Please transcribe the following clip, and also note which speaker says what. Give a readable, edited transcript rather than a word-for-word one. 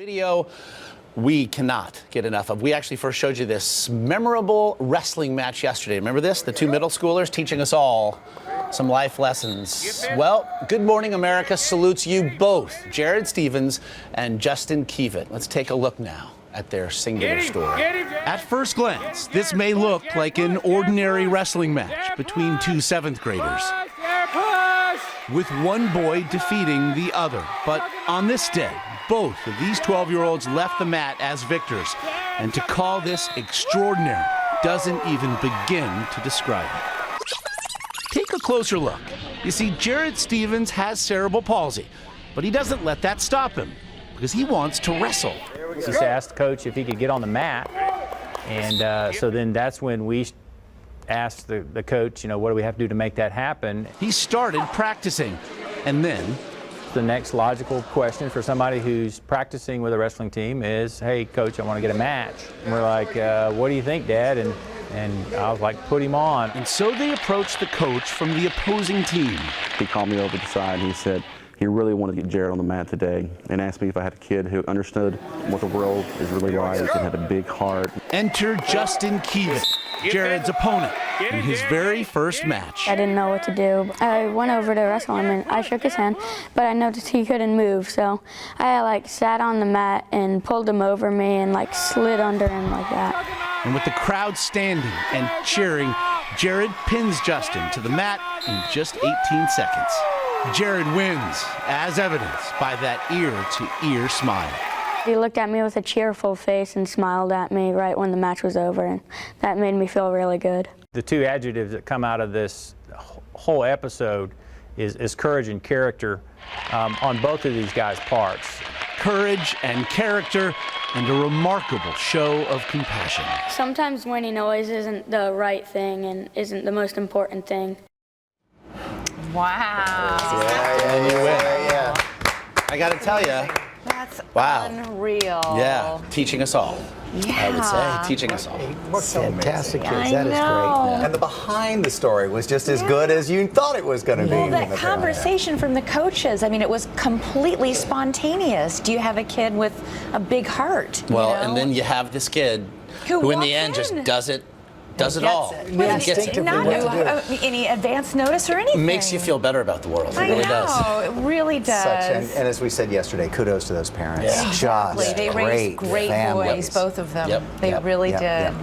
Speaker 1: Video we cannot get enough of. We actually first showed you this memorable wrestling match yesterday. Remember this? The two middle schoolers teaching us all some life lessons. Well, Good Morning America salutes you both, Jared Stevens and Justin Kievit. Let's take a look now at their singular story. At first glance, this may look like an ordinary wrestling match between two seventh graders, with one boy defeating the other. But on this day, both of these 12-year-olds left the mat as victors, and to call this extraordinary doesn't even begin to describe it. Take a closer look. You see, Jared Stevens has cerebral palsy, but he doesn't let that stop him because he wants to wrestle.
Speaker 2: He just asked the coach if he could get on the mat, and so then that's when we asked the coach, you know, what do we have to do to make that happen?
Speaker 1: He started practicing, and then
Speaker 2: the next logical question for somebody who's practicing with a wrestling team is, hey, coach, I want to get a match. And we're like, what do you think, Dad? And I was like, put him on.
Speaker 1: And so they approached the coach from the opposing team.
Speaker 3: He called me over to the side and he said he really wanted to get Jared on the mat today and asked me if I had a kid who understood what the world is really like and had a big heart.
Speaker 1: Enter Justin Kievit, Jared's opponent, in his very first match.
Speaker 4: I didn't know what to do. I went over to wrestle him and I shook his hand, but I noticed he couldn't move, so I sat on the mat and pulled him over me and slid under him like that.
Speaker 1: And with the crowd standing and cheering, Jared pins Justin to the mat in just 18 seconds. Jared wins, as evidenced by that ear-to-ear smile.
Speaker 4: He looked at me with a cheerful face and smiled at me right when the match was over, and that made me feel really good.
Speaker 2: The two adjectives that come out of this whole episode is courage and character on both of these guys' parts.
Speaker 1: Courage and character, and a remarkable show of compassion.
Speaker 4: Sometimes winning always isn't the right thing and isn't the most important thing.
Speaker 5: Wow.
Speaker 1: And you win.
Speaker 5: Yeah.
Speaker 1: I got to tell you,
Speaker 5: That's
Speaker 1: wow.
Speaker 5: unreal.
Speaker 1: Yeah, teaching us all. I would
Speaker 5: Yeah.
Speaker 1: say, teaching us all.
Speaker 6: What fantastic kids.
Speaker 5: I
Speaker 6: That is
Speaker 5: know.
Speaker 6: great.
Speaker 5: Yeah.
Speaker 6: And the behind the story was just as good as you thought it was going to be.
Speaker 5: Well, that conversation from the coaches, I mean, it was completely spontaneous. Do you have a kid with a big heart?
Speaker 1: Well,
Speaker 5: you know?
Speaker 1: and then you have this kid
Speaker 5: Who
Speaker 1: in the
Speaker 5: walks
Speaker 1: end just
Speaker 5: in.
Speaker 1: does it all.
Speaker 6: Yeah,
Speaker 1: He gets it.
Speaker 5: Not any advance notice or anything.
Speaker 1: Makes you feel better about the world. It
Speaker 5: I
Speaker 1: really
Speaker 5: know,
Speaker 1: does.
Speaker 5: it really does.
Speaker 6: And as we said yesterday, kudos to those parents.
Speaker 1: Yeah.
Speaker 5: Exactly.
Speaker 6: Just
Speaker 5: They raised great
Speaker 6: families.
Speaker 5: boys, both of them.
Speaker 1: Yep.
Speaker 5: They really did.
Speaker 6: Yep.